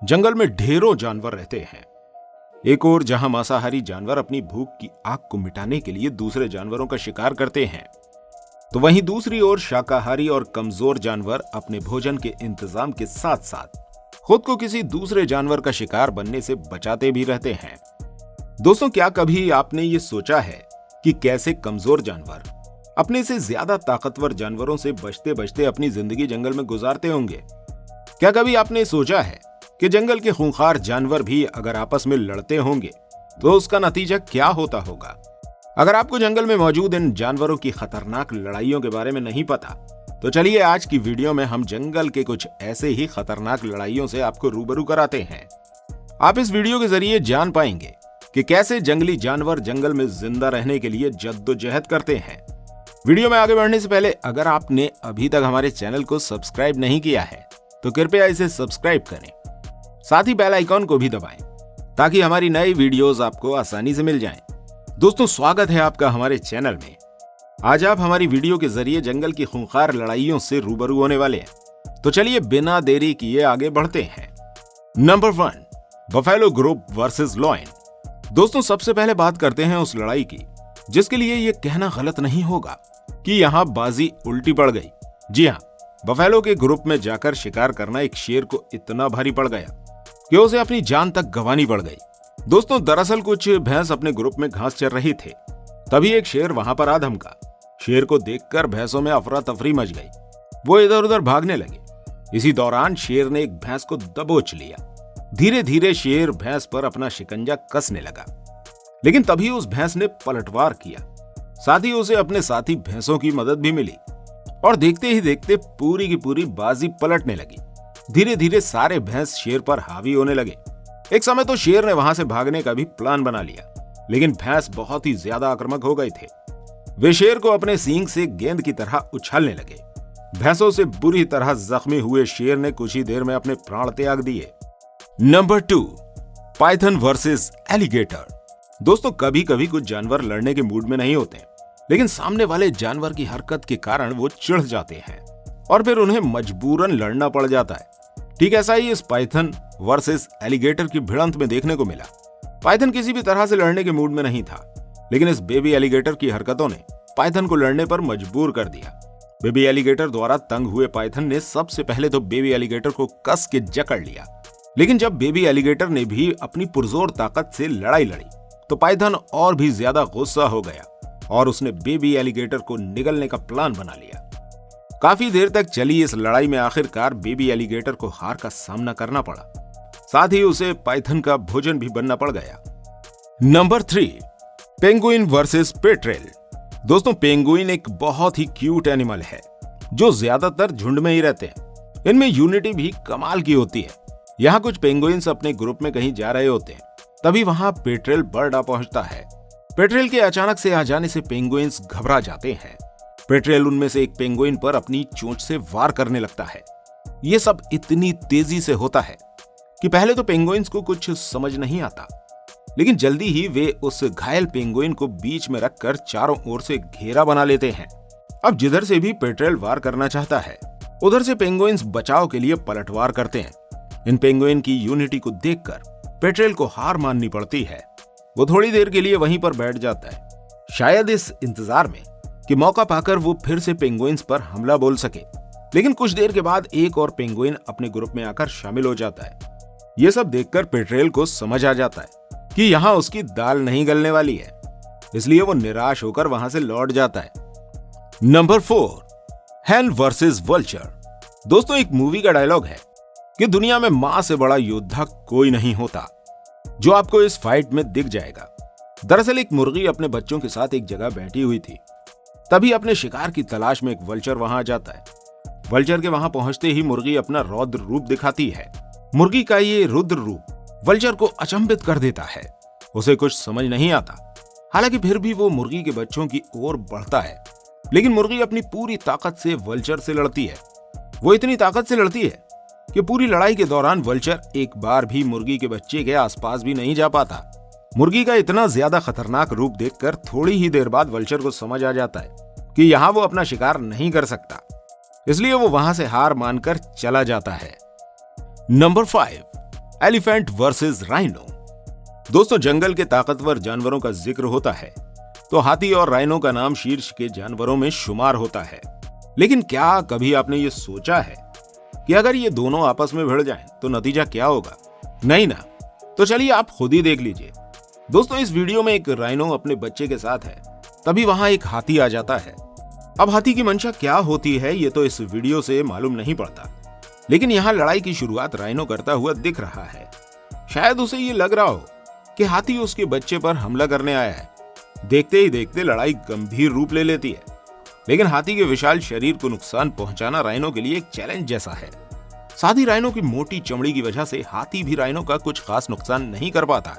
जंगल में ढेरों जानवर रहते हैं। एक ओर जहां मांसाहारी जानवर अपनी भूख की आग को मिटाने के लिए दूसरे जानवरों का शिकार करते हैं, तो वहीं दूसरी ओर शाकाहारी और कमजोर जानवर अपने भोजन के इंतजाम के साथ साथ खुद को किसी दूसरे जानवर का शिकार बनने से बचाते भी रहते हैं। दोस्तों, क्या कभी आपने ये सोचा है कि कैसे कमजोर जानवर अपने से ज्यादा ताकतवर जानवरों से बचते बचते अपनी जिंदगी जंगल में गुजारते होंगे? क्या कभी आपने सोचा है कि जंगल के खूंखार जानवर भी अगर आपस में लड़ते होंगे तो उसका नतीजा क्या होता होगा? अगर आपको जंगल में मौजूद इन जानवरों की खतरनाक लड़ाइयों के बारे में नहीं पता, तो चलिए आज की वीडियो में हम जंगल के कुछ ऐसे ही खतरनाक लड़ाइयों से आपको रूबरू कराते हैं। आप इस वीडियो के जरिए जान पाएंगे कि कैसे जंगली जानवर जंगल में जिंदा रहने के लिए जद्दोजहद करते हैं। वीडियो में आगे बढ़ने से पहले अगर आपने अभी तक हमारे चैनल को सब्सक्राइब नहीं किया है तो कृपया इसे सब्सक्राइब करें, साथ ही बेल आइकॉन को भी दबाएं ताकि हमारी नई वीडियोस आपको आसानी से मिल जाएं। दोस्तों, स्वागत है आपका हमारे चैनल में। आज आप हमारी वीडियो के जरिए जंगल की खूंखार लड़ाइयों से रूबरू होने वाले हैं, तो चलिए बिना देरी किए आगे बढ़ते हैं। Number 1, buffalo group versus lion. दोस्तों, सबसे पहले बात करते हैं उस लड़ाई की जिसके लिए यह कहना गलत नहीं होगा कि यहां बाजी उल्टी पड़ गई। जी हां, बफेलो के ग्रुप में जाकर शिकार करना एक शेर को इतना भारी पड़ गया कि उसे अपनी जान तक गंवानी पड़ गई। दोस्तों, दरअसल कुछ भैंस अपने ग्रुप में घास चर रही थे, तभी एक शेर वहां पर आ धमका। शेर को देखकर भैंसों में अफरा तफरी मच गई, वो इधर उधर भागने लगे। इसी दौरान शेर ने एक भैंस को दबोच लिया। धीरे धीरे शेर भैंस पर अपना शिकंजा कसने लगा, लेकिन तभी उस भैंस ने पलटवार किया। साथ ही उसे अपने साथी भैंसों की मदद भी मिली और देखते ही देखते पूरी की पूरी बाजी पलटने लगी। धीरे धीरे सारे भैंस शेर पर हावी होने लगे। एक समय तो शेर ने वहां से भागने का भी प्लान बना लिया, लेकिन भैंस बहुत ही ज्यादा आक्रामक हो गए थे। वे शेर को अपने सींग से गेंद की तरह उछालने लगे। भैंसों से बुरी तरह जख्मी हुए शेर ने कुछ ही देर में अपने प्राण त्याग दिए। Number 2, Python versus alligator. दोस्तों, कभी कभी कुछ जानवर लड़ने के मूड में नहीं होते, लेकिन सामने वाले जानवर की हरकत के कारण वो चिढ़ जाते हैं और फिर उन्हें मजबूरन लड़ना पड़ जाता है। ठीक ऐसा ही इस पाइथन वर्सेस एलिगेटर की भिड़ंत में देखने को मिला। पाइथन किसी भी तरह से लड़ने के मूड में नहीं था, लेकिन इस बेबी एलिगेटर की हरकतों ने पाइथन को लड़ने पर मजबूर कर दिया। बेबी एलिगेटर द्वारा तंग हुए पाइथन ने सबसे पहले तो बेबी एलिगेटर को कस के जकड़ लिया, लेकिन जब बेबी एलिगेटर ने भी अपनी पुरजोर ताकत से लड़ाई लड़ी तो पाइथन और भी ज्यादा गुस्सा हो गया और उसने बेबी एलिगेटर को निगलने का प्लान बना लिया। काफी देर तक चली इस लड़ाई में आखिरकार बेबी एलिगेटर को हार का सामना करना पड़ा, साथ ही उसे पाइथन का भोजन भी बनना पड़ गया। Number 3, penguin versus petrel. दोस्तों, पेंगुइन एक बहुत ही क्यूट एनिमल है जो ज्यादातर झुंड में ही रहते हैं। इनमें यूनिटी भी कमाल की होती है। यहाँ कुछ पेंगुइन्स अपने ग्रुप में कहीं जा रहे होते हैं, तभी वहां पेट्रेल बर्ड आ पहुंचता है। पेट्रेल के अचानक से आ जाने से पेंगुइन्स घबरा जाते हैं। पेट्रेल उनमें से एक पेंगुइन पर अपनी चोंच से वार करने लगता है। यह सब इतनी तेजी से होता है कि पहले तो पेंगुइन्स को कुछ समझ नहीं आता, लेकिन जल्दी ही वे उस घायल पेंगुइन को बीच में रखकर चारों ओर से घेरा बना लेते हैं। अब जिधर से भी पेट्रेल वार करना चाहता है, उधर से पेंगुइन्स बचाव के लिए पलटवार करते हैं। इन पेंगुइन की यूनिटी को देखकर पेट्रेल को हार माननी पड़ती है। वो थोड़ी देर के लिए वहीं पर बैठ जाता है, शायद इस इंतजार में कि मौका पाकर वो फिर से पेंगुइन्स पर हमला बोल सके। लेकिन कुछ देर के बाद एक और पेंगुइन अपने ग्रुप में आकर शामिल हो जाता है। ये सब देखकर पेट्रेल को समझ आ जाता है कि यहाँ उसकी दाल नहीं गलने वाली है, इसलिए वो निराश होकर वहां से लौट जाता है। नंबर 4, हैन वर्सेस वल्चर। दोस्तों, एक मूवी का डायलॉग है कि दुनिया में मां से बड़ा योद्धा कोई नहीं होता, जो आपको इस फाइट में दिख जाएगा। दरअसल एक मुर्गी अपने बच्चों के साथ एक जगह बैठी हुई थी, तभी अपने शिकार की तलाश में एक वल्चर वहां आ जाता है। वल्चर के वहां पहुंचते ही मुर्गी अपना रौद्र रूप दिखाती है। मुर्गी का ये रुद्र रूप वल्चर को अचंभित कर देता है। उसे कुछ समझ नहीं आता, हालांकि फिर भी वो मुर्गी के बच्चों की ओर बढ़ता है, लेकिन मुर्गी अपनी पूरी ताकत से वल्चर से लड़ती है। वो इतनी ताकत से लड़ती है कि पूरी लड़ाई के दौरान वल्चर एक बार भी मुर्गी के बच्चे के आसपास भी नहीं जा पाता। मुर्गी का इतना ज्यादा खतरनाक रूप देखकर थोड़ी ही देर बाद वल्चर को समझ आ जाता है कि यहाँ वो अपना शिकार नहीं कर सकता, इसलिए वो वहां से हार मानकर चला जाता है। Number 5, elephant versus rhino. दोस्तों, जंगल के ताकतवर जानवरों का जिक्र होता है तो हाथी और राइनो का नाम शीर्ष के जानवरों में शुमार होता है। लेकिन क्या कभी आपने ये सोचा है कि अगर ये दोनों आपस में भिड़ जाएं तो नतीजा क्या होगा? नहीं ना। तो चलिए आप खुद ही देख लीजिए। दोस्तों, इस वीडियो में एक राइनो अपने बच्चे के साथ है, तभी वहां एक हाथी आ जाता है। अब हाथी की मंशा क्या होती है ये तो इस वीडियो से मालूम नहीं पड़ता, लेकिन यहाँ लड़ाई की शुरुआत राइनो करता हुआ दिख रहा है। शायद उसे ये लग रहा हो कि हाथी उसके बच्चे पर हमला करने आया है। देखते ही देखते लड़ाई गंभीर रूप ले लेती है, लेकिन हाथी के विशाल शरीर को नुकसान पहुंचाना राइनो के लिए एक चैलेंज जैसा है। साथ ही राइनो की मोटी चमड़ी की वजह से हाथी भी राइनो का कुछ खास नुकसान नहीं कर पाता।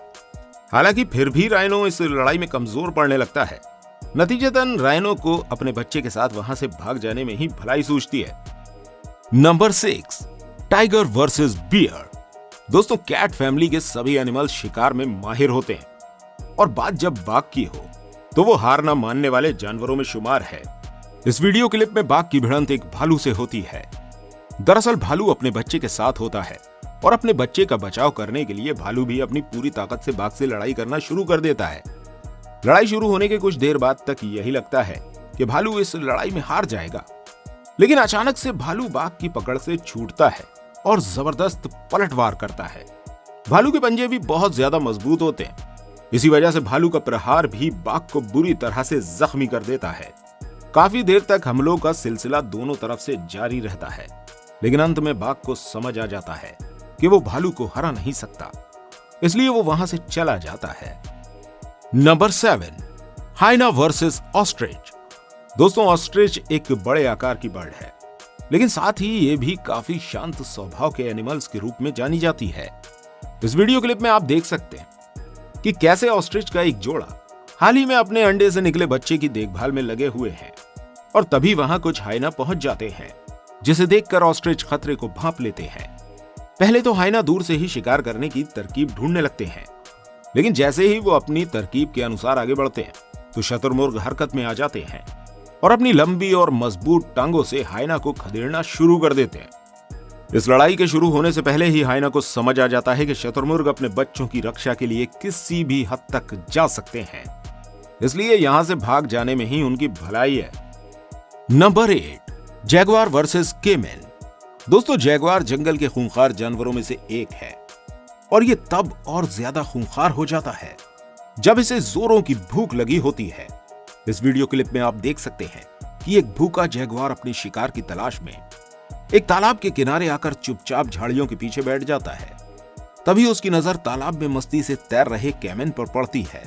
हालांकि फिर भी राइनो इस लड़ाई में कमजोर पड़ने लगता है। नतीजतन राइनो को अपने बच्चे के साथ वहां से भाग जाने में ही भलाई सूझती है। Number 6, tiger versus bear. दोस्तों, कैट फैमिली के सभी एनिमल्स शिकार में माहिर होते हैं और बात जब बाघ की हो तो वो हार न मानने वाले जानवरों में शुमार है। इस वीडियो क्लिप में बाघ की भिड़ंत एक भालू से होती है। दरअसल भालू अपने बच्चे के साथ होता है और अपने बच्चे का बचाव करने के लिए भालू भी अपनी पूरी ताकत से बाघ से लड़ाई करना शुरू कर देता है। लड़ाई शुरू होने के कुछ देर बाद तक यही लगता है कि भालू इस लड़ाई में हार जाएगा, लेकिन अचानक से भालू बाघ की पकड़ से छूटता है और जबरदस्त पलटवार करता है। भालू के पंजे भी बहुत ज्यादा मजबूत होते हैं, इसी वजह से भालू का प्रहार भी बाघ को बुरी तरह से जख्मी कर देता है। काफी देर तक हमलों का सिलसिला दोनों तरफ से जारी रहता है, लेकिन अंत में बाघ को समझ आ जाता है कि वो भालू को हरा नहीं सकता, इसलिए वो वहां से चला जाता है। Number 7, hyena versus ostrich. दोस्तों, ऑस्ट्रिच एक बड़े आकार की बर्ड है, लेकिन साथ ही ये भी काफी शांत स्वभाव के एनिमल्स के रूप में जानी जाती है। इस वीडियो क्लिप में आप देख सकते हैं कि कैसे ऑस्ट्रिच का एक जोड़ा हाल ही में अपने अंडे से निकले बच्चे की देखभाल में लगे हुए हैं और तभी वहां कुछ हाइना पहुंच जाते हैं, जिसे देखकर ऑस्ट्रिच खतरे को भांप लेते हैं। पहले तो हाइना दूर से ही शिकार करने की तरकीब ढूंढने लगते हैं, लेकिन जैसे ही वो अपनी तरकीब के अनुसार आगे बढ़ते हैं तो शतुरमुर्ग हरकत में आ जाते हैं और अपनी लंबी और मजबूत टांगों से हाइना को खदेड़ना शुरू कर देते हैं। इस लड़ाई के शुरू होने से पहले ही हाइना को समझ आ जाता है कि शतुरमुर्ग अपने बच्चों की रक्षा के लिए किसी भी हद तक जा सकते हैं, इसलिए यहां से भाग जाने में ही उनकी भलाई है। नंबर 8, जैगुआर वर्सेस केमन। दोस्तों, जैगुआर जंगल के खूंखार जानवरों में से एक है और ये तब और ज्यादा खूंखार हो जाता है जब इसे जोरों की भूख लगी होती है। इस वीडियो क्लिप में आप देख सकते हैं कि एक भूखा जैगुआर अपनी शिकार की तलाश में एक तालाब के किनारे आकर चुपचाप झाड़ियों के पीछे बैठ जाता है। तभी उसकी नजर तालाब में मस्ती से तैर रहे कैमन पर पड़ती है।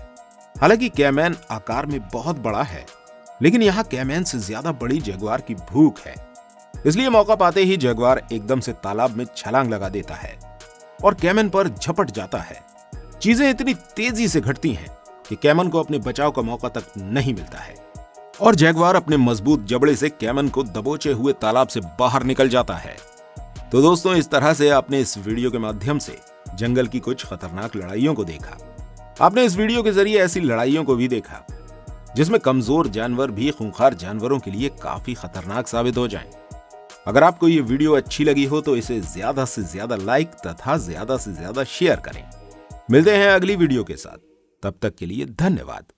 हालांकि कैमन आकार में बहुत बड़ा है, लेकिन यहाँ कैमन से ज्यादा बड़ी जैगुआर की भूख है, इसलिए मौका पाते ही जैगुआर एकदम से तालाब में छलांग लगा देता है और कैमन पर झपट जाता है। चीजें इतनी तेजी से घटती हैं कि कैमन को अपने बचाव का मौका तक नहीं मिलता है और जैगुआर अपने मजबूत जबड़े से कैमन को दबोचे हुए तालाब से बाहर निकल जाता है। तो दोस्तों, इस तरह से आपने इस वीडियो के माध्यम से जंगल की कुछ खतरनाक लड़ाइयों को देखा। आपने इस वीडियो के जरिए ऐसी लड़ाइयों को भी देखा जिसमें कमजोर जानवर भी खूंखार जानवरों के लिए काफी खतरनाक साबित हो जाएं। अगर आपको ये वीडियो अच्छी लगी हो तो इसे ज्यादा से ज्यादा लाइक तथा ज्यादा से ज्यादा शेयर करें। मिलते हैं अगली वीडियो के साथ, तब तक के लिए धन्यवाद।